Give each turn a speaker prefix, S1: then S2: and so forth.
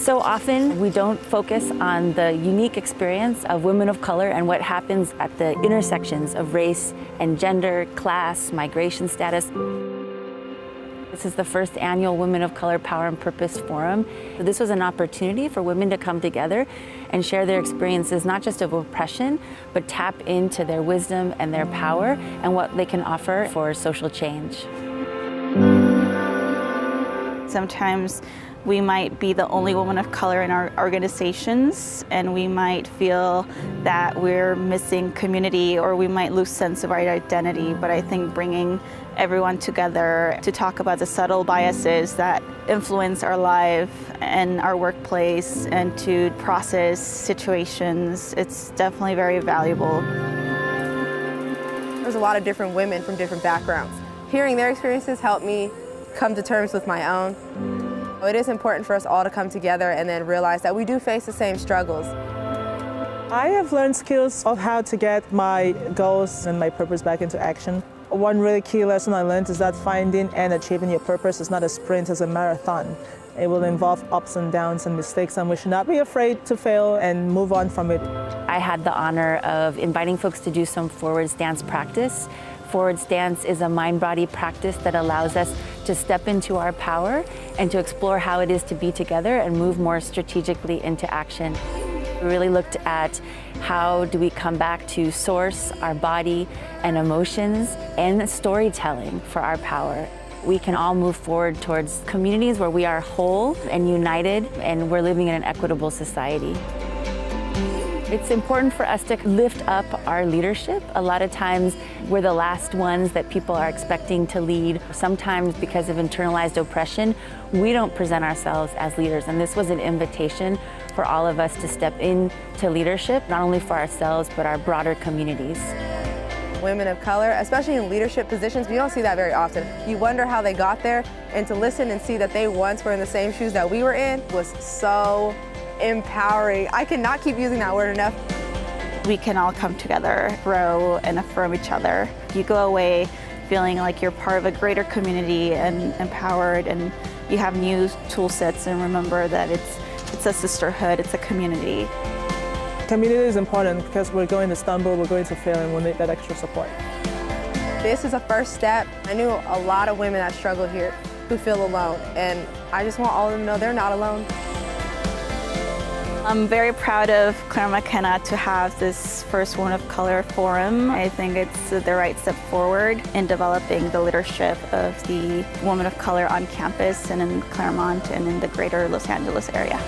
S1: So often we don't focus on the unique experience of women of color and what happens at the intersections of race and gender, class, migration status. This is the first annual Women of Color Power and Purpose Forum. So this was an opportunity for women to come together and share their experiences, not just of oppression, but tap into their wisdom and their power and what they can offer for social change.
S2: Sometimes we might be the only woman of color in our organizations, and we might feel that we're missing community, or we might lose sense of our identity. But I think bringing everyone together to talk about the subtle biases that influence our life and our workplace and to process situations, it's definitely very valuable.
S3: There's a lot of different women from different backgrounds. Hearing their experiences helped me come to terms with my own. It is important for us all to come together and then realize that we do face the same struggles.
S4: I have learned skills of how to get my goals and my purpose back into action. One really key lesson I learned is that finding and achieving your purpose is not a sprint, it's a marathon. It will involve ups and downs and mistakes, and we should not be afraid to fail and move on from it.
S1: I had the honor of inviting folks to do some forward stance practice. Forward stance is a mind-body practice that allows us to step into our power and to explore how it is to be together and move more strategically into action. We really looked at how do we come back to source, our body and emotions, and storytelling for our power. We can all move forward towards communities where we are whole and united, and we're living in an equitable society. It's important for us to lift up our leadership. A lot of times we're the last ones that people are expecting to lead. Sometimes because of internalized oppression, we don't present ourselves as leaders. And this was an invitation for all of us to step into leadership, not only for ourselves, but our broader communities.
S3: Women of color, especially in leadership positions, we don't see that very often. You wonder how they got there, and to listen and see that they once were in the same shoes that we were in was so empowering. I cannot keep using that word enough.
S2: We can all come together, grow, and affirm each other. You go away feeling like you're part of a greater community and empowered, and you have new tool sets, and remember that it's a sisterhood, it's a community.
S4: Community is important because we're going to stumble, we're going to fail, and we'll need that extra support.
S3: This is a first step. I knew a lot of women that struggle here who feel alone, and I just want all of them to know they're not alone.
S2: I'm very proud of Claremont, McKenna to have this first Women of Color Forum. I think it's the right step forward in developing the leadership of the women of color on campus and in Claremont and in the greater Los Angeles area.